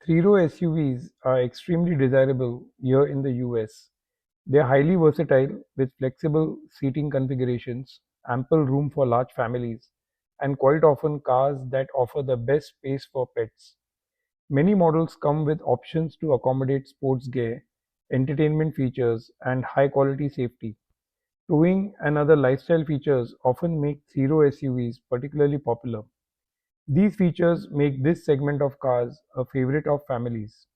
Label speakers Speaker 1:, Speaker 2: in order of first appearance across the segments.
Speaker 1: Three-row SUVs are extremely desirable here in the US. They are highly versatile with flexible seating configurations, ample room for large families, and quite often cars that offer the best space for pets. Many models come with options to accommodate sports gear, entertainment features, and high-quality safety. Towing and other lifestyle features often make three-row SUVs particularly popular. These features make this segment of cars a favorite of families.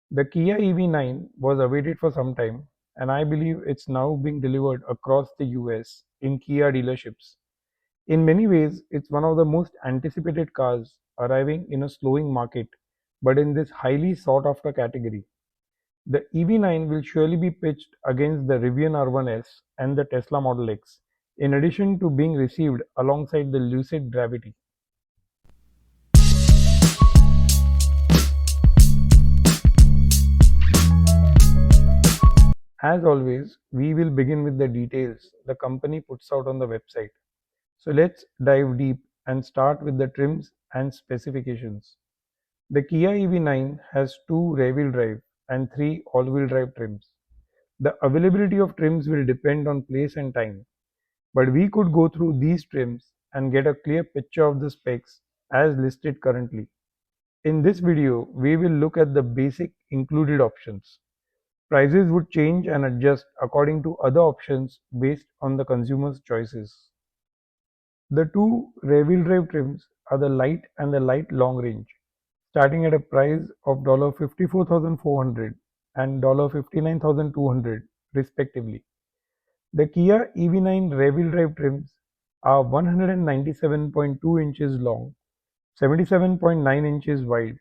Speaker 1: The Kia EV9 was awaited for some time, and I believe it's now being delivered across the US in Kia dealerships. In many ways, it's one of the most anticipated cars arriving in a slowing market, but in this highly sought after category. The EV9 will surely be pitched against the Rivian R1S and the Tesla Model X, in addition to being received alongside the Lucid Gravity. As always, we will begin with the details the company puts out on the website. So let's dive deep and start with the trims and specifications. The Kia EV9 has two rear-wheel drive and three all-wheel drive trims. The availability of trims will depend on place and time, but we could go through these trims and get a clear picture of the specs as listed currently. In this video, we will look at the basic included options. Prices would change and adjust according to other options based on the consumer's choices. The two rear-wheel drive trims are the light and the light long range, starting at a price of $54,400 and $59,200 respectively. The Kia EV9 rear-wheel drive trims are 197.2 inches long, 77.9 inches wide,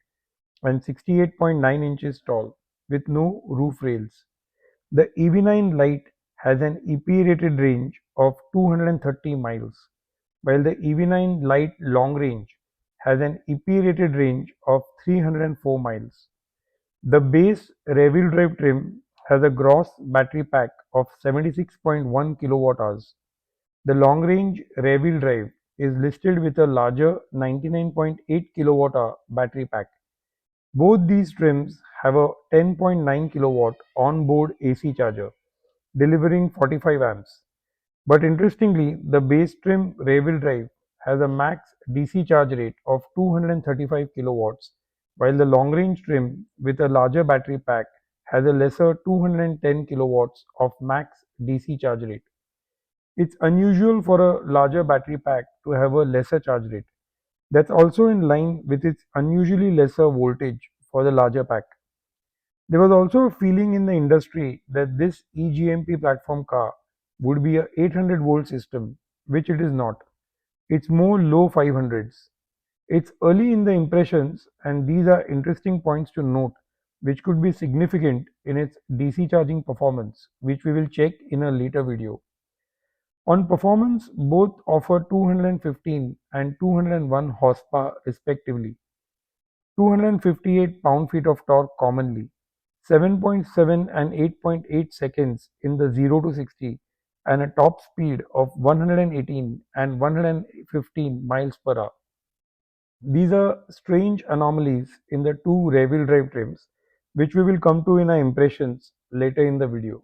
Speaker 1: and 68.9 inches tall, with no roof rails. The EV9 Lite has an EPA rated range of 230 miles, while the EV9 Lite Long Range has an EPA rated range of 304 miles. The base rear-wheel drive trim has a gross battery pack of 76.1 kilowatt hours. The long-range rear-wheel drive is listed with a larger 99.8 kilowatt hour battery pack. Both these trims have a 10.9 kilowatt on-board AC charger, delivering 45 amps. But interestingly, the base trim rear-wheel drive has a max DC charge rate of 235 kilowatts, while the long-range trim with a larger battery pack has a lesser 210 kilowatts of max DC charge rate. It's unusual for a larger battery pack to have a lesser charge rate. That's also in line with its unusually lesser voltage for the larger pack. There was also a feeling in the industry that this eGMP platform car would be a 800-volt system, which it is not. It's more low 500s. It's early in the impressions, and these are interesting points to note, which could be significant in its DC charging performance, which we will check in a later video. On performance, both offer 215 and 201 horsepower respectively, 258 pound-feet of torque commonly, 7.7 and 8.8 seconds in the 0 to 60, and a top speed of 118 and 115 miles per hour. These are strange anomalies in the two rear-wheel drive trims, which we will come to in our impressions later in the video.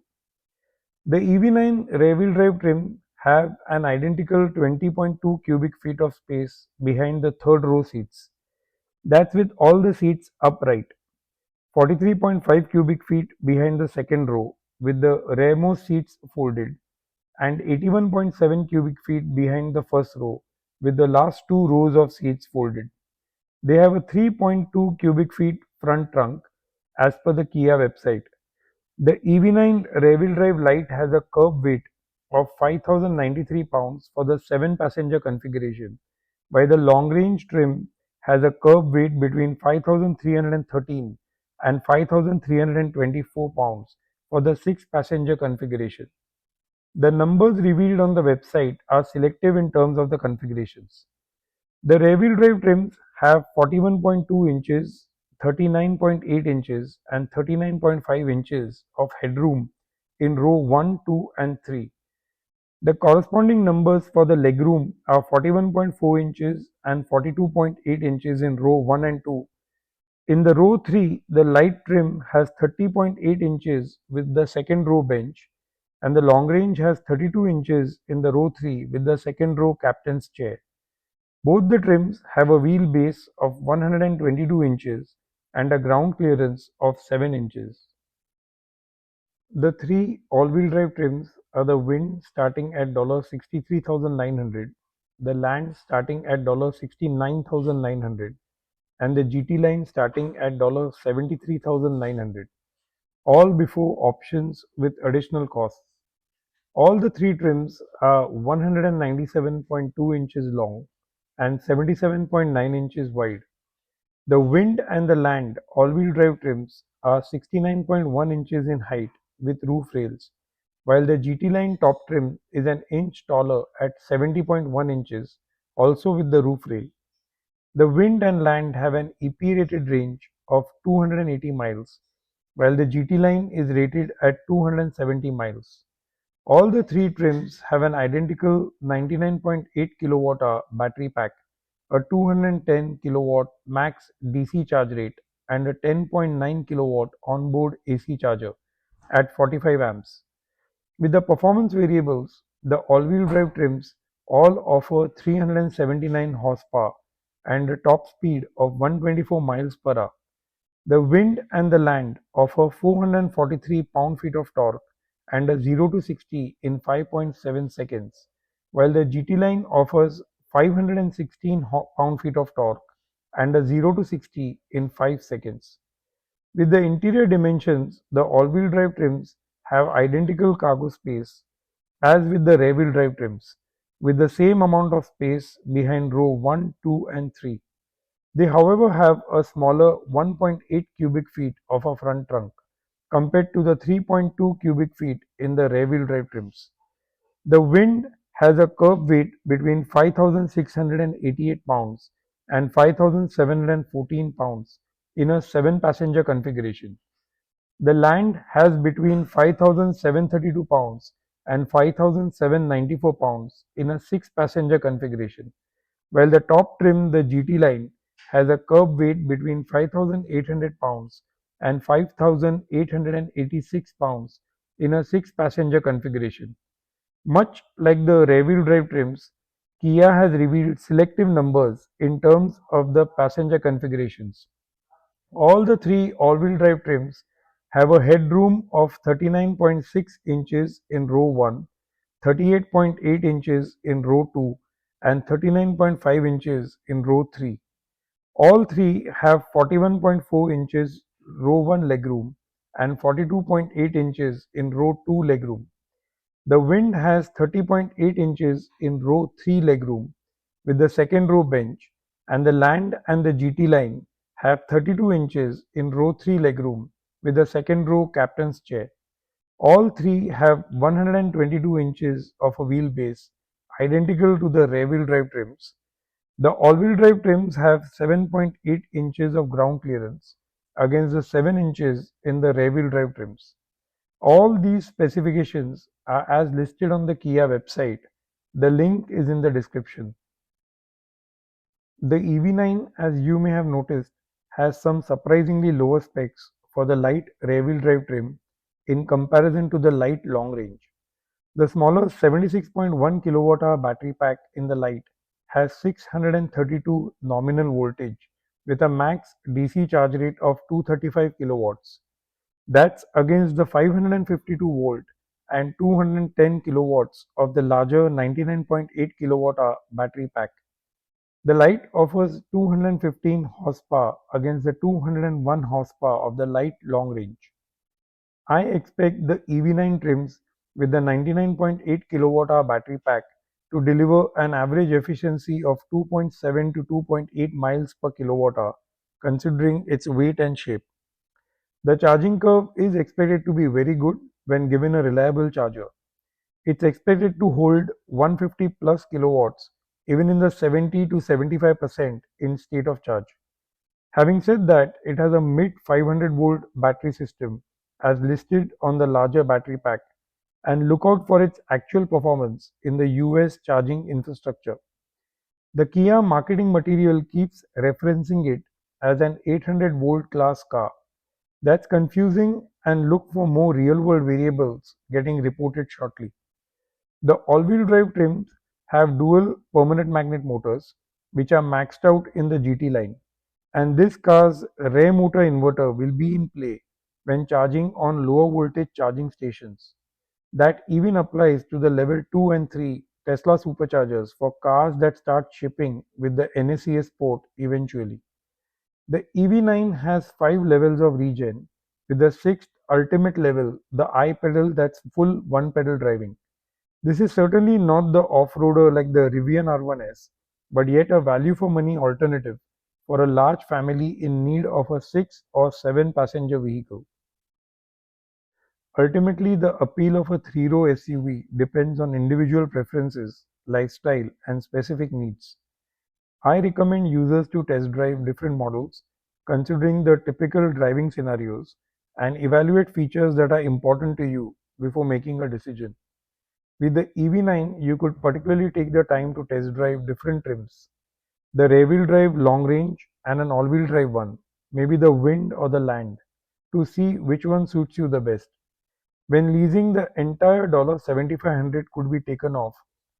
Speaker 1: The EV9 rear-wheel drive trim have an identical 20.2 cubic feet of space behind the third row seats. That's with all the seats upright. 43.5 cubic feet behind the second row with the rearmost seats folded, and 81.7 cubic feet behind the first row with the last two rows of seats folded. They have a 3.2 cubic feet front trunk as per the Kia website. The EV9 rear-wheel drive Lite has a curb weight of 5,093 pounds for the 7-passenger configuration, while the long-range trim has a curb weight between 5,313 and 5,324 pounds for the 6-passenger configuration. The numbers revealed on the website are selective in terms of the configurations. The rear-wheel drive trims have 41.2 inches, 39.8 inches and 39.5 inches of headroom in row 1, 2 and 3. The corresponding numbers for the legroom are 41.4 inches and 42.8 inches in row 1 and 2, In the row 3, the light trim has 30.8 inches with the second row bench, and the long range has 32 inches in the row 3 with the second row captain's chair. Both the trims have a wheelbase of 122 inches and a ground clearance of 7 inches. The three all-wheel drive trims are the Wind starting at $63,900, the Land starting at $69,900, and the GT Line starting at $73,900, all before options with additional costs. All the three trims are 197.2 inches long and 77.9 inches wide. The Wind and the Land all-wheel drive trims are 69.1 inches in height with roof rails, while the GT Line top trim is an inch taller at 70.1 inches, also with the roof rail. The Wind and Land have an EP-rated range of 280 miles, while the GT Line is rated at 270 miles. All the three trims have an identical 99.8 kWh battery pack, a 210 kW max DC charge rate, and a 10.9 kW onboard AC charger at 45 amps. With the performance variables, the all-wheel drive trims all offer 379 horsepower and a top speed of 124 miles per hour. The Wind and the Land offer 443 pound-feet of torque and a 0 to 60 in 5.7 seconds, while the GT Line offers 516 pound-feet of torque and a 0 to 60 in 5 seconds. With the interior dimensions, the all-wheel drive trims have identical cargo space as with the rear-wheel drive trims, with the same amount of space behind row 1, 2 and 3. They however have a smaller 1.8 cubic feet of a front trunk compared to the 3.2 cubic feet in the rear-wheel drive trims. The Wind has a curb weight between 5,688 pounds and 5,714 pounds in a 7-passenger configuration. The Land has between 5,732 pounds and 5,794 pounds in a 6-passenger configuration, while the top trim, the GT Line, has a curb weight between 5,800 pounds and 5,886 pounds in a 6-passenger configuration. Much like the rear-wheel drive trims, Kia has revealed selective numbers in terms of the passenger configurations. All the three all-wheel drive trims have a headroom of 39.6 inches in row 1, 38.8 inches in row 2, and 39.5 inches in row 3. All three have 41.4 inches row 1 legroom and 42.8 inches in row 2 legroom. The Wind has 30.8 inches in row 3 legroom with the second row bench, and the Land and the GT Line have 32 inches in row 3 legroom with the second row captain's chair. All three have 122 inches of a wheelbase, identical to the rear-wheel drive trims. The all-wheel drive trims have 7.8 inches of ground clearance against the 7 inches in the rear-wheel drive trims. All these specifications are as listed on the Kia website. The link is in the description. The EV9, as you may have noticed, has some surprisingly lower specs for the light rear-wheel drive trim in comparison to the light long range. The smaller 76.1 kWh battery pack in the light has 632 nominal voltage with a max DC charge rate of 235 kilowatts. That's against the 552 volt and 210 kilowatts of the larger 99.8 kWh battery pack. The light offers 215 horsepower against the 201 horsepower of the light long range. I expect the EV9 trims with the 99.8 kWh battery pack to deliver an average efficiency of 2.7 to 2.8 miles per kWh considering its weight and shape. The charging curve is expected to be very good when given a reliable charger. It's expected to hold 150 plus kilowatts even in the 70 to 75% in state of charge. Having said that, it has a mid 500 volt battery system as listed on the larger battery pack, and look out for its actual performance in the US charging infrastructure. The Kia marketing material keeps referencing it as an 800-volt class car. That's confusing, and look for more real-world variables getting reported shortly. The all-wheel drive trims have dual permanent magnet motors, which are maxed out in the GT line, and this car's rear motor inverter will be in play when charging on lower voltage charging stations. That even applies to the level 2 and 3 Tesla superchargers for cars that start shipping with the NACS port eventually. The EV9 has 5 levels of regen, with the sixth ultimate level, the I pedal, that's full one pedal driving. This is certainly not the off-roader like the Rivian R1S, but yet a value for money alternative for a large family in need of a 6 or 7 passenger vehicle. Ultimately, the appeal of a three-row SUV depends on individual preferences, lifestyle, and specific needs. I recommend users to test drive different models, considering the typical driving scenarios, and evaluate features that are important to you before making a decision. With the EV9, you could particularly take the time to test drive different trims: the rear-wheel drive long range and an all-wheel drive one, maybe the wind or the land, to see which one suits you the best. When leasing, the entire $7,500 could be taken off,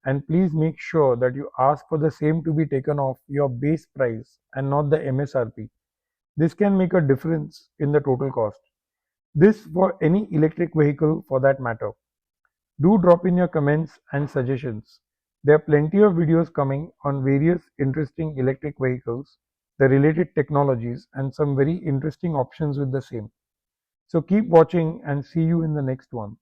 Speaker 1: and please make sure that you ask for the same to be taken off your base price and not the MSRP. This can make a difference in the total cost. This for any electric vehicle for that matter. Do drop in your comments and suggestions. There are plenty of videos coming on various interesting electric vehicles, the related technologies, and some very interesting options with the same. So keep watching and see you in the next one.